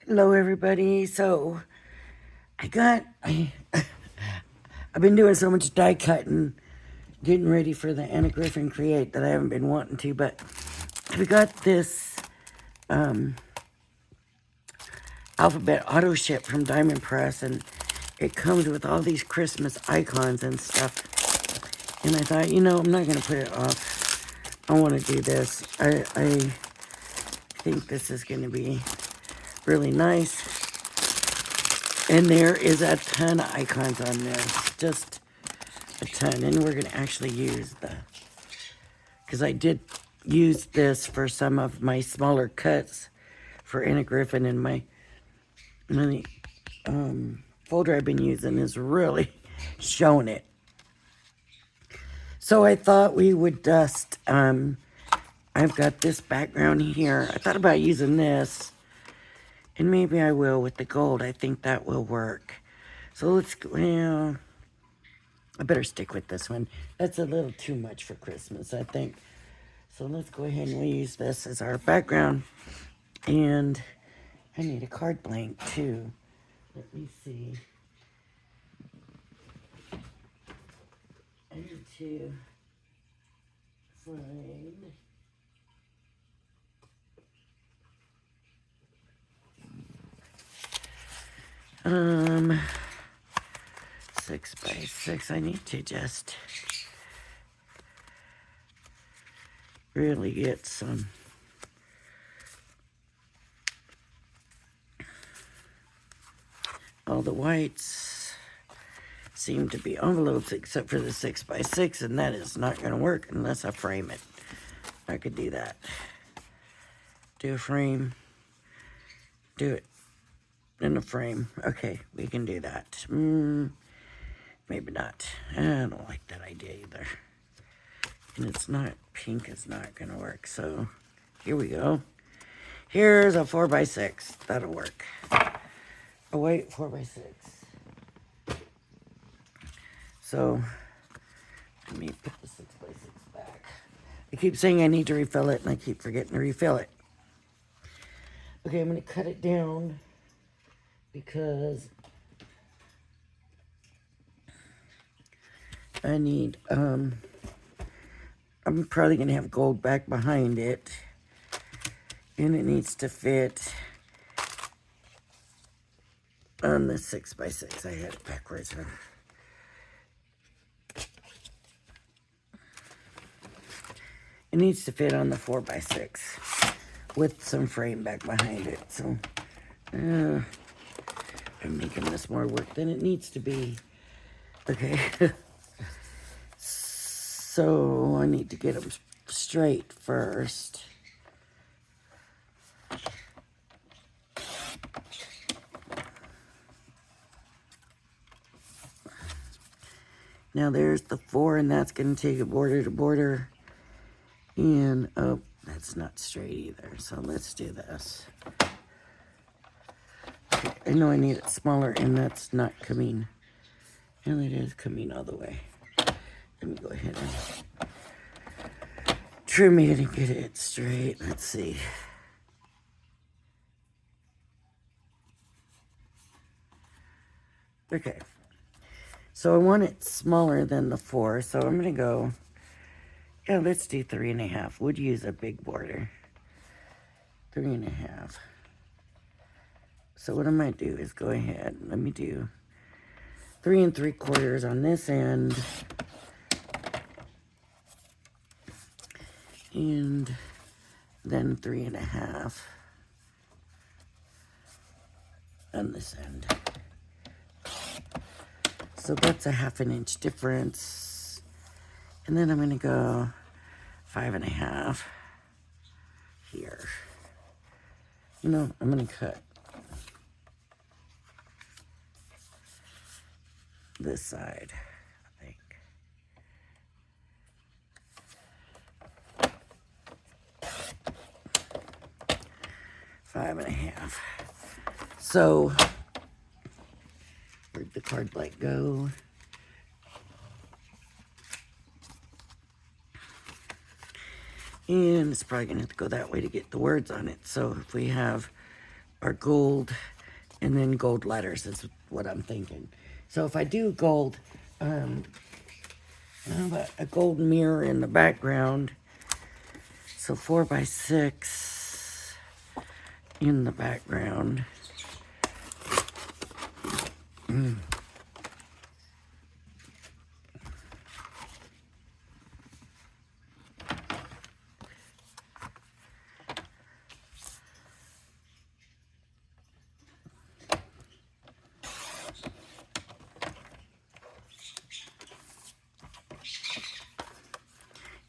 Hello, everybody. So I've been doing so much die cutting, getting ready for the Anna Griffin Create that I haven't been wanting to, but we got this alphabet auto ship from Diamond Press, and it comes with all these Christmas icons and stuff. And I thought, I'm not gonna put it off. I want to do this. I think this is gonna be really nice. And there is a ton of icons on this, just a ton. And we're going to actually use because I did use this for some of my smaller cuts for Anna Griffin, and my folder I've been using is really showing it. So I thought we would dust, I've got this background here. I thought about using this, and maybe I will with the gold. I think that will work. So let's go, well, I better stick with this one. That's a little too much for Christmas, I think. So let's go ahead and we'll use this as our background. And I need a card blank too. Let me see. I need to find... Um, 6x6. I need to just really get some. All the whites seem to be envelopes except for the 6x6, and that is not going to work unless I frame it. I could do that. Do a frame. Do it in a frame. Okay, we can do that. Maybe not. I don't like that idea either. And it's not, pink is not going to work. So here we go. Here's a 4x6. That'll work. Oh wait, 4x6. So let me put the 6x6 back. I keep saying I need to refill it, and I keep forgetting to refill it. Okay, I'm going to cut it down because I need, I'm probably going to have gold back behind it, and it needs to fit on the 6x6. I had it backwards, huh? It needs to fit on the 4x6 with some frame back behind it. So I'm making this more work than it needs to be. Okay. So I need to get them straight first. Now there's the 4, and that's going to take it border to border. And, oh, that's not straight either. So let's do this. Okay, I know I need it smaller, and that's not coming. And it is coming all the way. Let me go ahead and trim it and get it straight. Let's see. Okay. So I want it smaller than the 4, so I'm going to go, yeah, let's do 3.5. Would use a big border. 3.5. So what I might do is go ahead, let me do 3 3/4 on this end. And then 3.5 on this end. So that's a 1/2 inch difference. And then I'm going to go 5.5 here. You know, I'm going to cut this side, I think. Five and a half. So, where'd the card blank go? And it's probably going to have to go that way to get the words on it. So if we have or gold, and then gold letters is what I'm thinking. So if I do gold, how about a gold mirror in the background? So 4x6 in the background.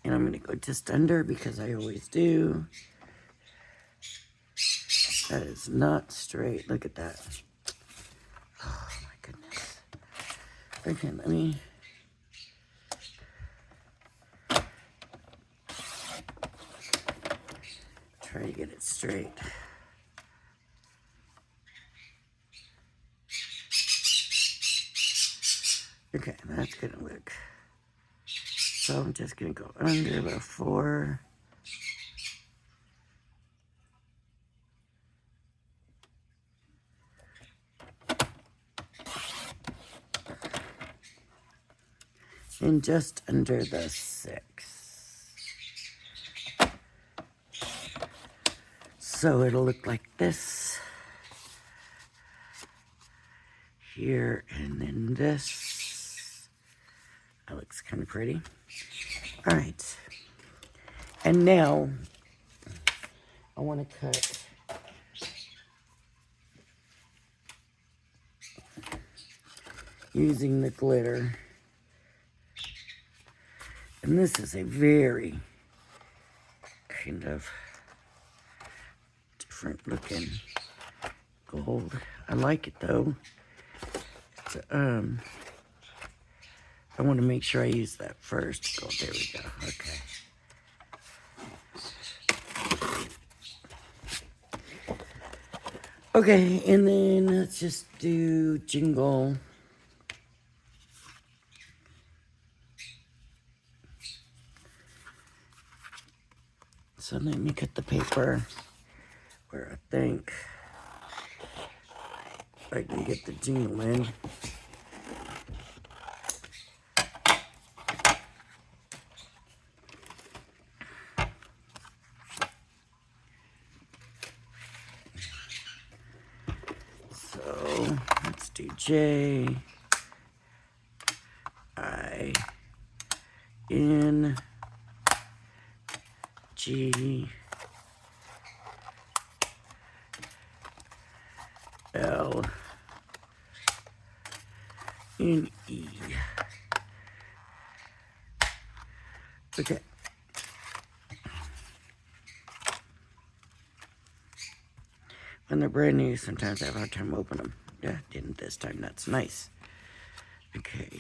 And I'm going to go just under because I always do. That is not straight. Look at that. Oh my goodness. Okay, let me... try to get it straight. Okay, that's gonna look. So I'm just gonna go under the 4. And just under the 6. So it'll look like this. Here, and then this. That looks kind of pretty. All right. And now, I want to cut using the glitter. And this is a very kind of different looking gold. I like it though. It's, I want to make sure I use that first. Oh, there we go. Okay. Okay, and then let's just do jingle. So let me cut the paper where I think I can get the jingle in. So let's do J, I, N, G, L, and E. Okay. When they're brand new, sometimes I have a hard time opening them. Yeah, didn't this time. That's nice. Okay.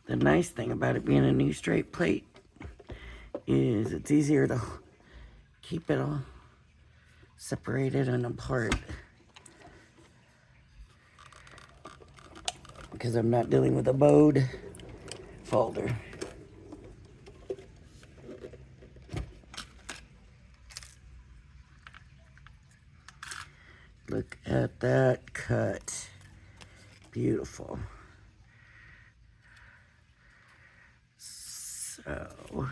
The nice thing about it being a new straight plate is it's easier to keep it all separated and apart because I'm not dealing with a bowed folder. Look at that cut. Beautiful. So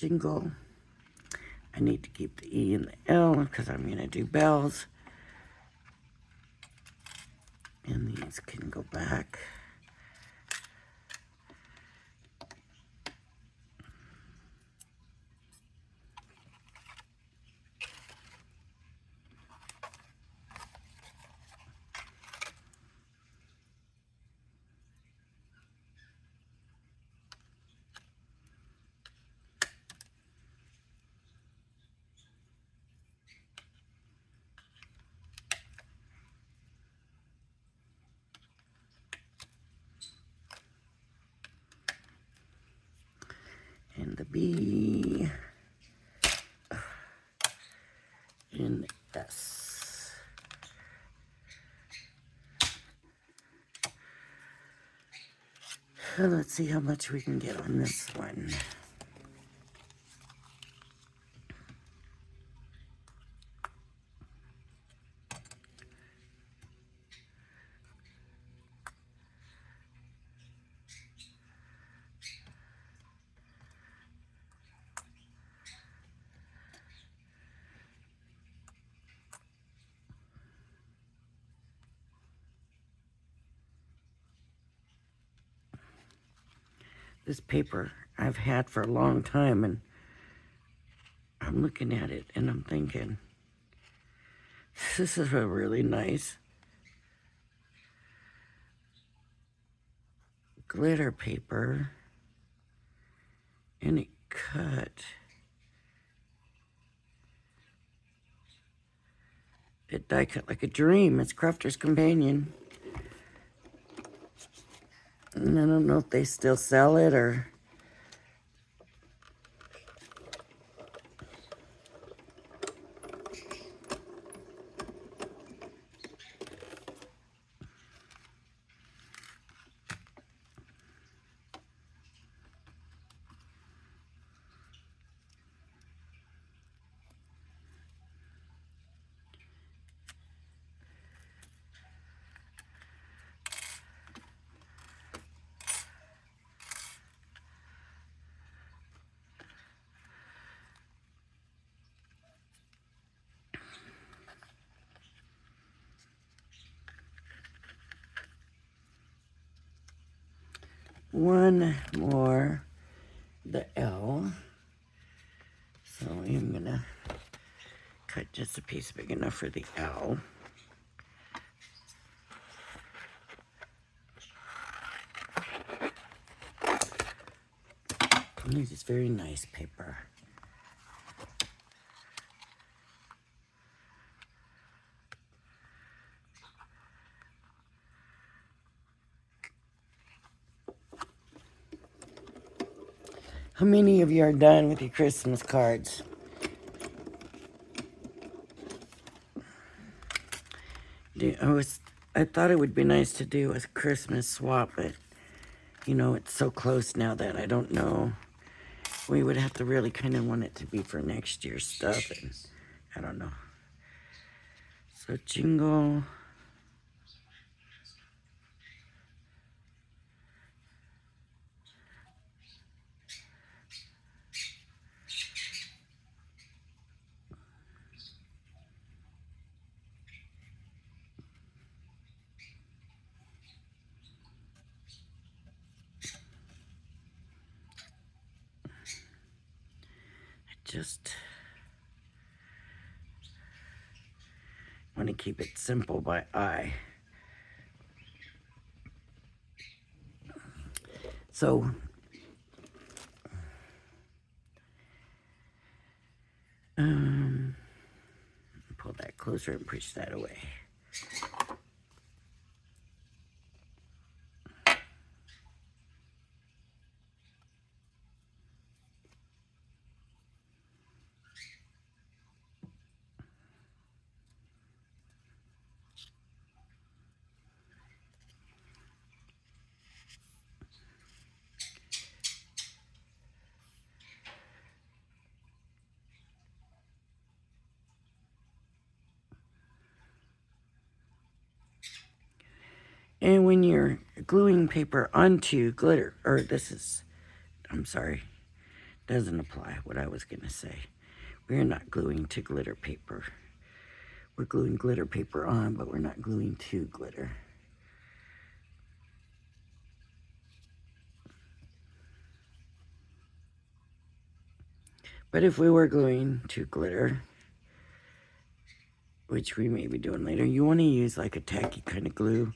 jingle. I need to keep the E and the L because I'm going to do bells. And these can go back. And the B. And the S. So let's see how much we can get on this one. This paper I've had for a long time, and I'm looking at it and I'm thinking, this is a really nice glitter paper, and it cut. It die cut like a dream. It's Crafter's Companion. And I don't know if they still sell it or... One more, the L. So I'm gonna cut just a piece big enough for the L. And this is very nice paper. How many of you are done with your Christmas cards? I thought it would be nice to do a Christmas swap, but you know, it's so close now that I don't know. We would have to really kind of want it to be for next year's stuff, and I don't know. So jingle. Just want to keep it simple by eye. So pull that closer and push that away. And when you're gluing paper onto glitter, or this is doesn't apply, what I was going to say. We're not gluing to glitter paper. We're gluing glitter paper on, but we're not gluing to glitter. But if we were gluing to glitter, which we may be doing later, you want to use like a tacky kind of glue.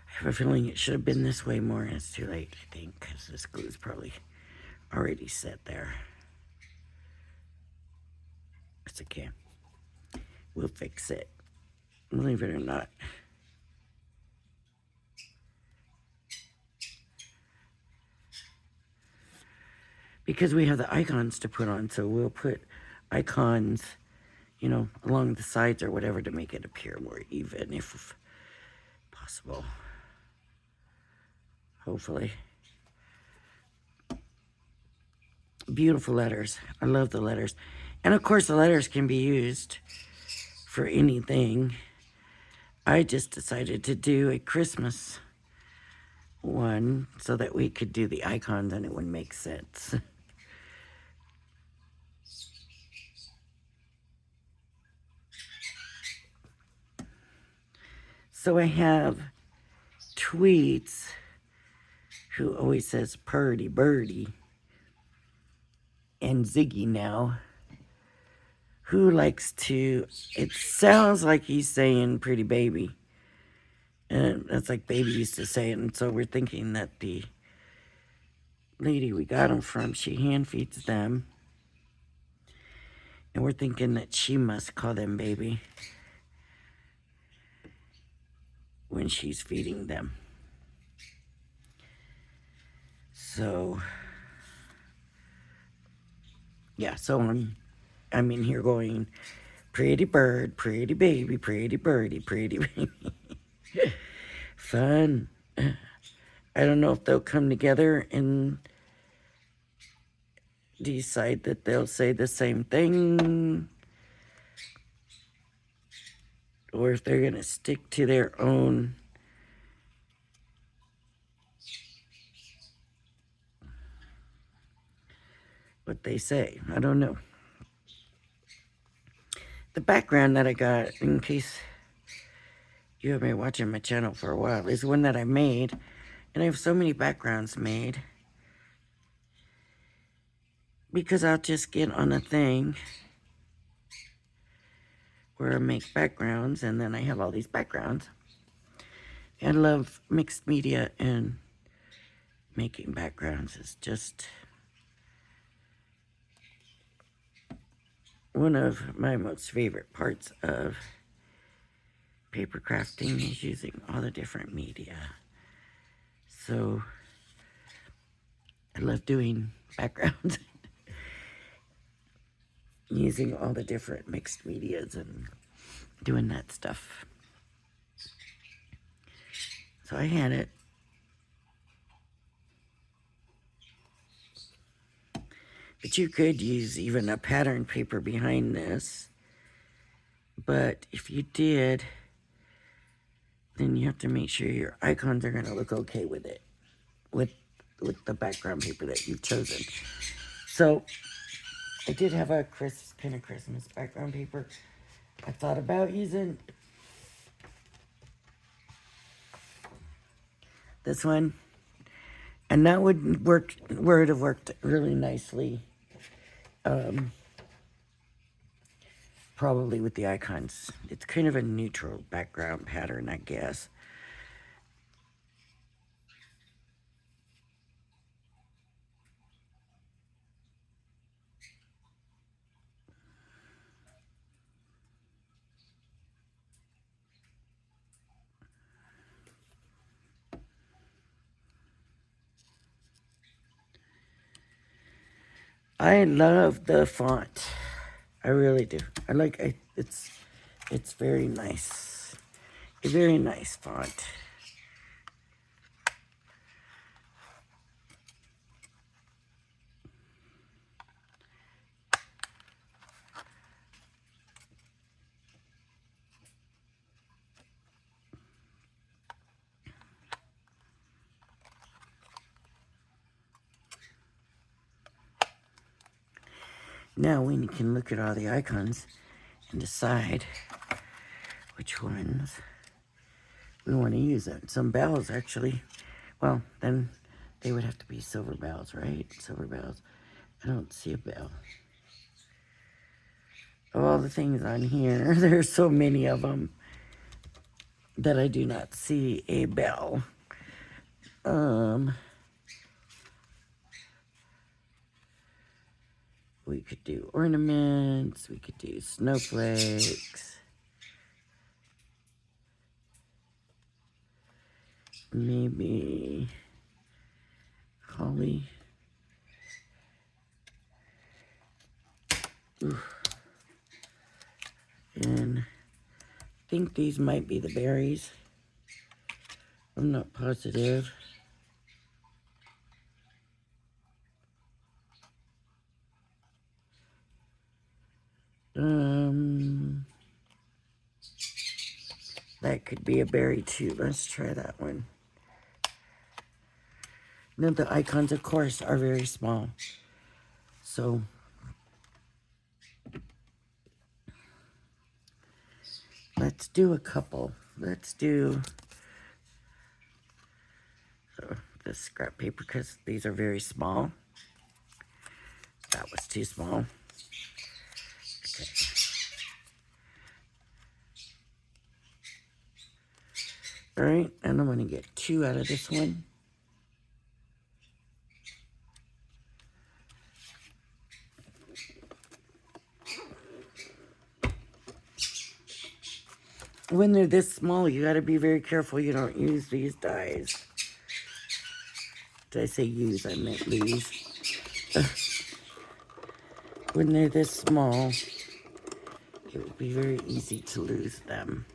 I have a feeling it should have been this way more, and it's too late, I think, because this glue is probably already set there. It's okay. We'll fix it, believe it or not. Because we have the icons to put on, so we'll put icons, you know, along the sides or whatever to make it appear more even, if possible. Hopefully. Beautiful letters. I love the letters. And of course the letters can be used for anything. I just decided to do a Christmas one so that we could do the icons and it would make sense. So I have Tweets, who always says purdy birdie, and Ziggy now, who likes to, it sounds like he's saying pretty baby. And that's like baby used to say it. And so we're thinking that the lady we got them from, she hand feeds them. And we're thinking that she must call them baby when she's feeding them. So, yeah, so I'm in here going, pretty bird, pretty baby, pretty birdie, pretty baby. Fun. I don't know if they'll come together and decide that they'll say the same thing, or if they're going to stick to their own what they say. I don't know. The background that I got, in case you have been watching my channel for a while, is one that I made. And I have so many backgrounds made because I'll just get on a thing where I make backgrounds, and then I have all these backgrounds. I love mixed media, and making backgrounds is just one of my most favorite parts of paper crafting, is using all the different media. So I love doing backgrounds, using all the different mixed medias and doing that stuff. So I had it. But you could use even a pattern paper behind this. But if you did, then you have to make sure your icons are going to look okay with it, with the background paper that you've chosen. So I did have a kind of Christmas background paper I thought about using. This one. And that would have worked really nicely. Probably with the icons. It's kind of a neutral background pattern, I guess. I love the font. I really do. I like it. It's very nice. A very nice font. Now we can look at all the icons and decide which ones we want to use. Some bells, actually. Well, then they would have to be silver bells, right? Silver bells. I don't see a bell. Of all the things on here, there's so many of them that I do not see a bell. We could do ornaments. We could do snowflakes. Maybe holly. Ooh. And I think these might be the berries. I'm not positive. That could be a berry too. Let's try that one. Now the icons, of course, are very small. So let's do a couple. Let's do this scrap paper because these are very small. That was too small. Okay. All right, and I'm going to get 2 out of this one. When they're this small, you got to be very careful you don't use these dies. Did I say use? I meant lose. When they're this small, it would be very easy to lose them.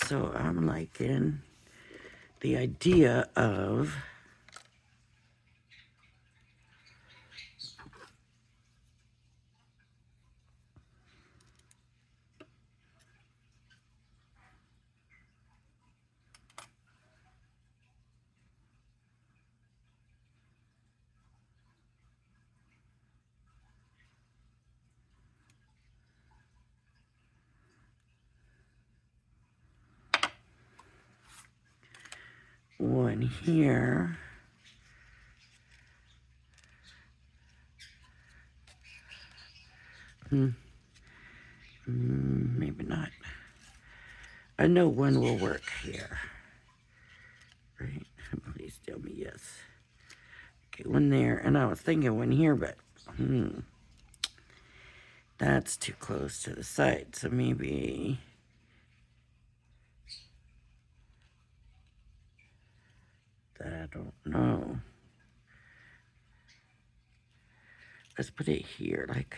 So I'm liking the idea of one here. Maybe not. I know one will work here. Right? Please tell me yes. Okay, one there. And I was thinking one here, but that's too close to the side. So maybe that, I don't know. Let's put it here, like.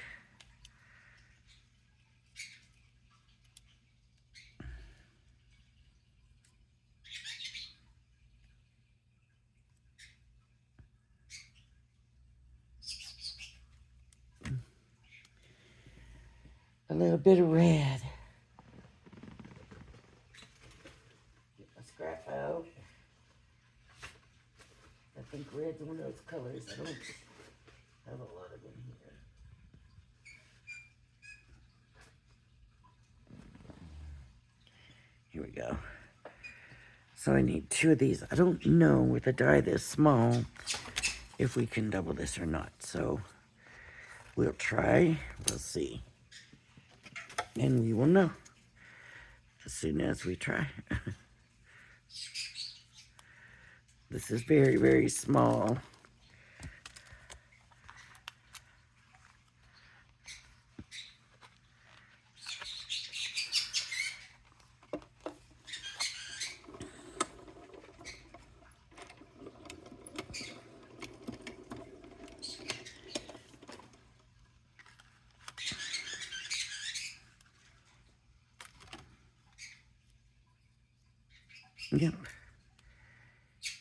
A little bit of red. Get my scrap out. I think red's one of those colors. I don't have a lot of them here. Here we go. So I need 2 of these. I don't know with a die this small if we can double this or not. So we'll try. We'll see. And we will know as soon as we try. This is very, very small. Yep,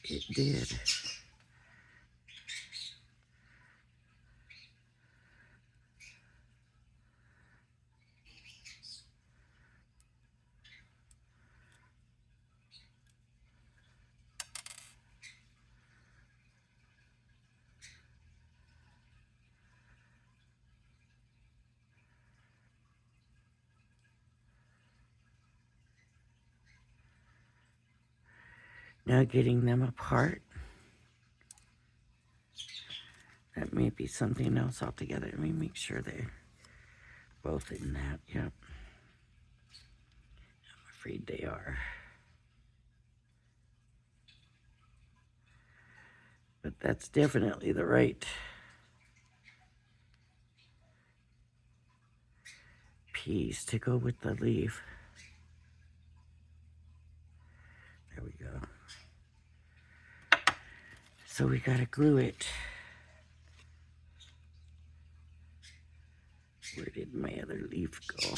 it did. Now getting them apart. That may be something else altogether. Let me make sure they're both in that. Yep. I'm afraid they are. But that's definitely the right piece to go with the leaf. There we go. So we gotta glue it. Where did my other leaf go?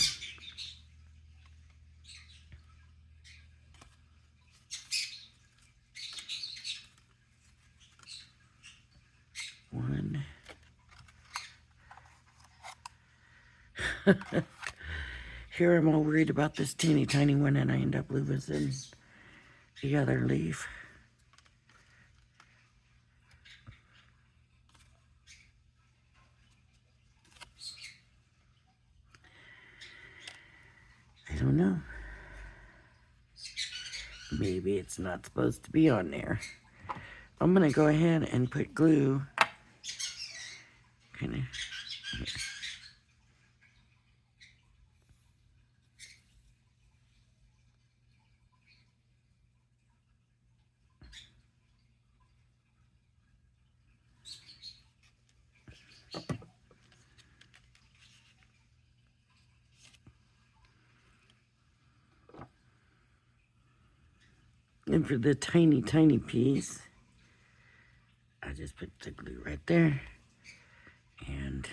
One. Here I'm all worried about this teeny tiny one and I end up losing the other leaf. I don't know. Maybe it's not supposed to be on there. I'm gonna go ahead and put glue kind of here. And for the tiny, tiny piece, I just put the glue right there and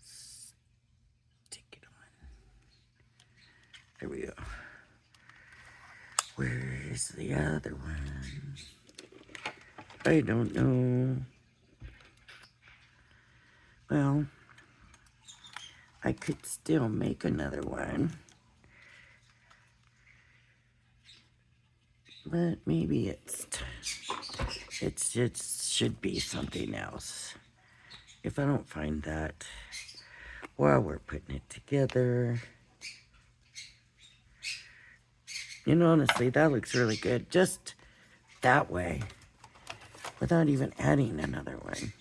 stick it on. There we go. Where is the other one? I don't know. Well, I could still make another one. But maybe it should be something else. If I don't find that while we're putting it together. You know, honestly, that looks really good. Just that way. Without even adding another one.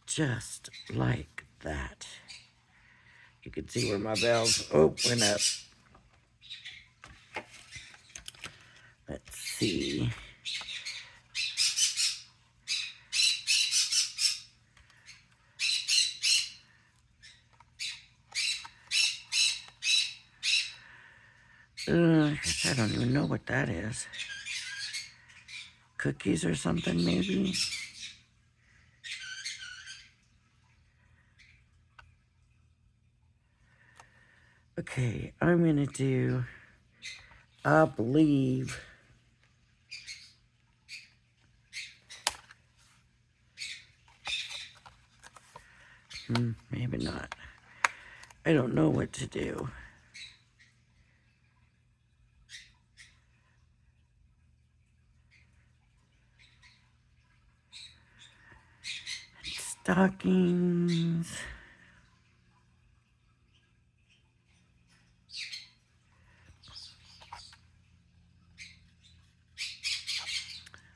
Just like that. You can see where my bells went up. Let's see. I don't even know what that is. Cookies or something, maybe? Okay, I'm gonna do, I believe, maybe not. I don't know what to do. Stockings.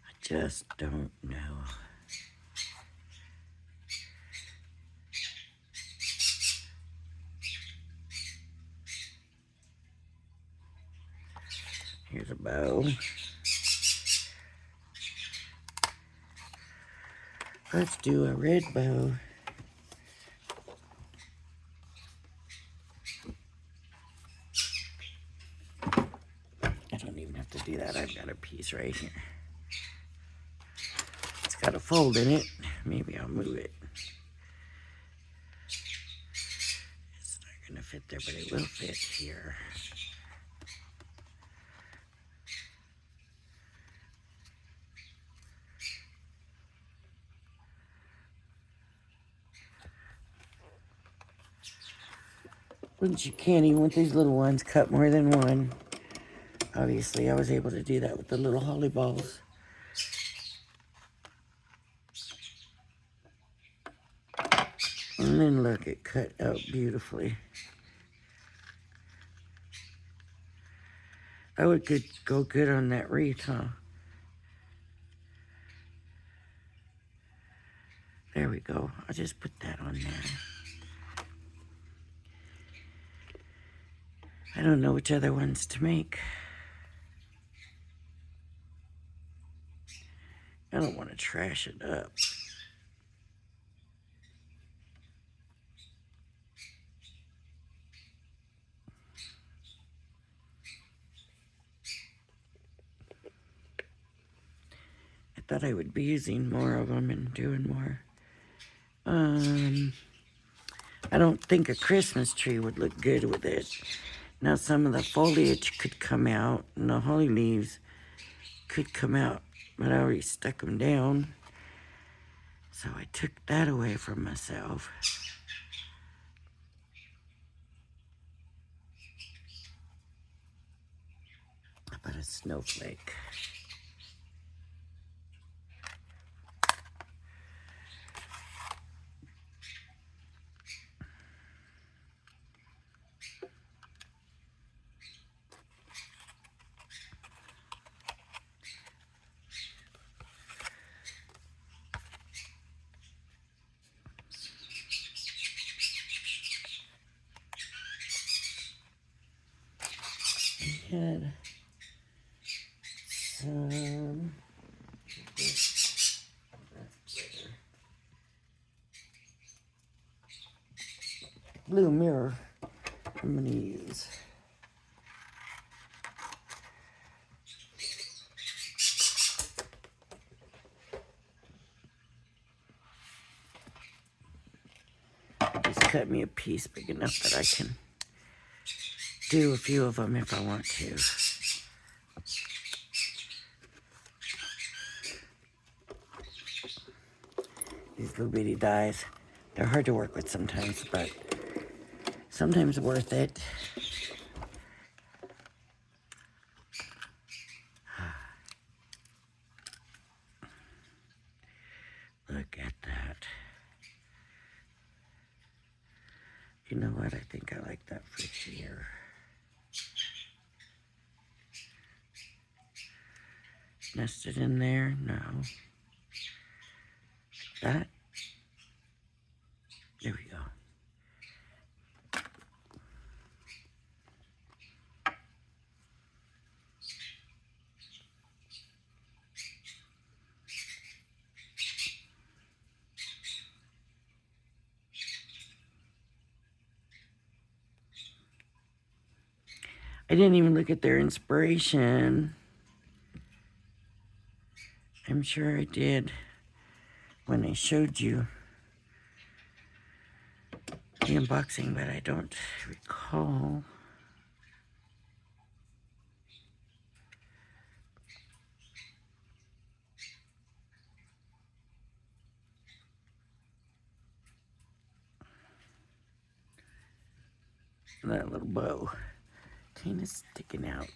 I just don't know. Here's a bow. Let's do a red bow. I don't even have to do that. I've got a piece right here. It's got a fold in it. Maybe I'll move it. It's not gonna fit there, but it will fit here. Once you can, even with these little ones, cut more than one. Obviously, I was able to do that with the little holly balls. And then look, it cut out beautifully. That would go good on that wreath, huh? There we go. I'll just put that on there. I don't know which other ones to make. I don't want to trash it up. I thought I would be using more of them and doing more. I don't think a Christmas tree would look good with it. Now some of the foliage could come out and the holly leaves could come out, but I already stuck them down. So I took that away from myself. How about a snowflake? Had some blue mirror I'm going to use. Just cut me a piece big enough that I can do a few of them if I want to. These little bitty dies, they're hard to work with sometimes, but sometimes worth it. Look at that. You know what? I think I like that for here. Nested in there? No. Like that. There we go. I didn't even look at their inspiration. I'm sure I did when I showed you the unboxing, but I don't recall. That little bow kind of sticking out.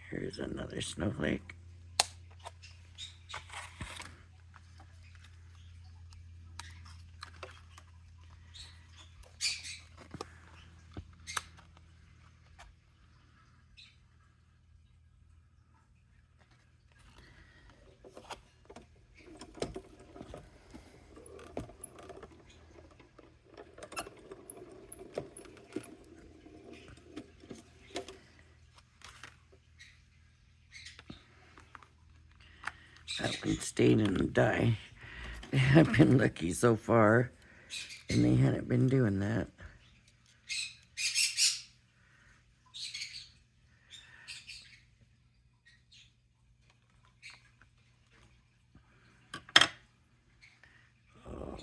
Here's another snowflake. That one stayed in the die. They have been lucky so far, and they hadn't been doing that. Oh.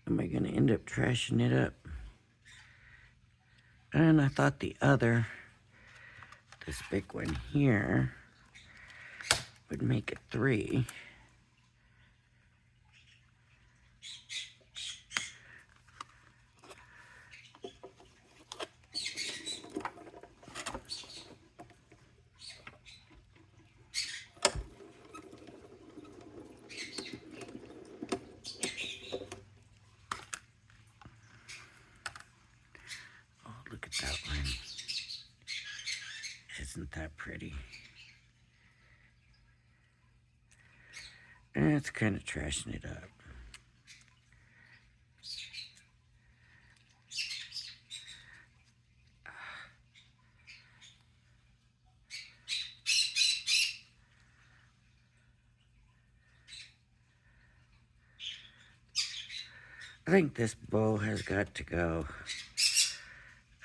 Am I going to end up trashing it up? And I thought the other, this big one here, would make it 3. Oh, look at that one. Isn't that pretty? And it's kind of trashing it up. I think this bow has got to go.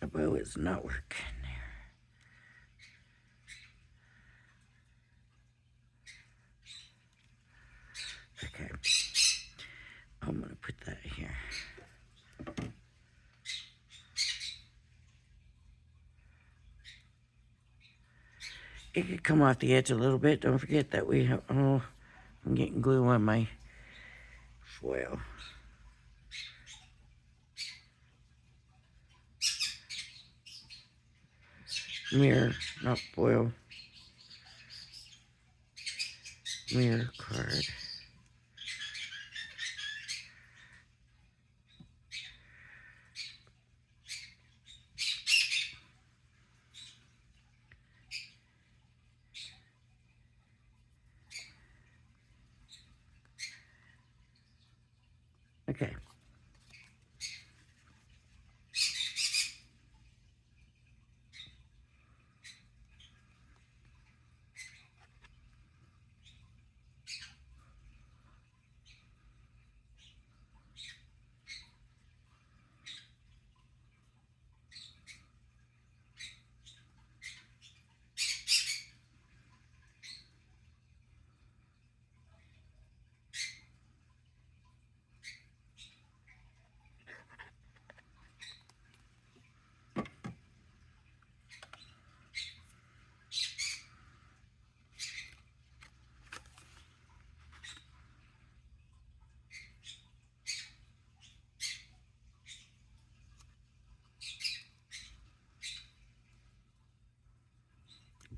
The bow is not working there. Okay. I'm going to put that here. It could come off the edge a little bit. Don't forget that we have, oh, I'm getting glue on my foil. Mirror, not foil. Mirror card. Okay.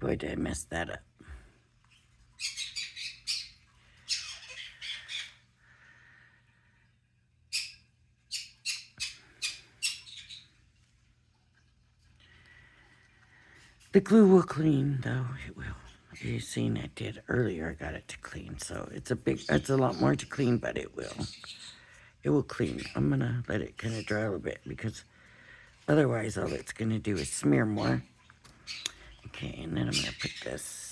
Boy, did I mess that up. The glue will clean, though. It will. You seen I did earlier. I got it to clean, so it's a lot more to clean, but it will. It will clean. I'm gonna let it kind of dry a little bit because otherwise all it's gonna do is smear more. Okay, and then I'm gonna put this.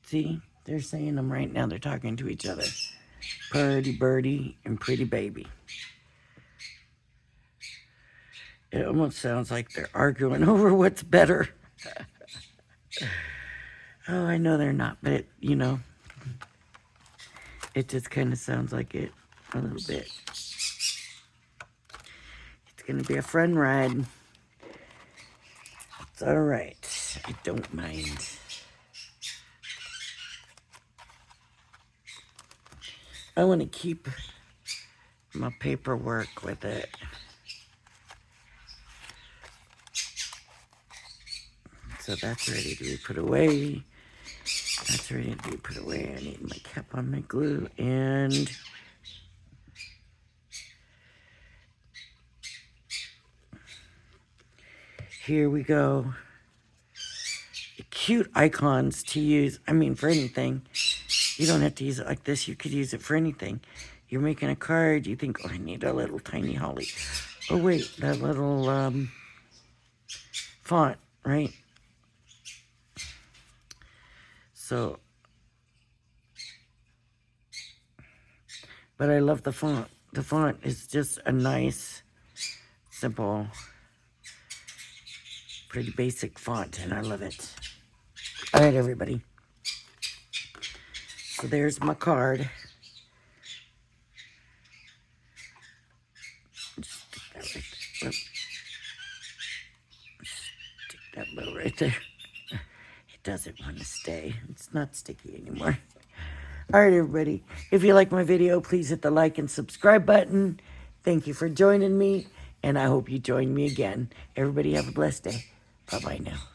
See, they're saying them right now. They're talking to each other. Purdy birdie and pretty baby. It almost sounds like they're arguing over what's better. Oh, I know they're not, but it, you know, it just kind of sounds like it a little bit. It's going to be a fun ride. It's all right. I don't mind. I want to keep my paperwork with it. So that's ready to be put away. That's ready to be put away. I need my cap on my glue, and here we go. Cute icons to use, I mean, for anything. You don't have to use it like this. You could use it for anything. You're making a card. You think, oh, I need a little tiny holly. Oh, wait, that little font, right? So, but I love the font. The font is just a nice, simple, pretty basic font, and I love it. All right, everybody. So there's my card. Stick that little right there. It doesn't want to stay. It's not sticky anymore. All right, everybody. If you like my video, please hit the like and subscribe button. Thank you for joining me, and I hope you join me again. Everybody have a blessed day. Bye-bye now.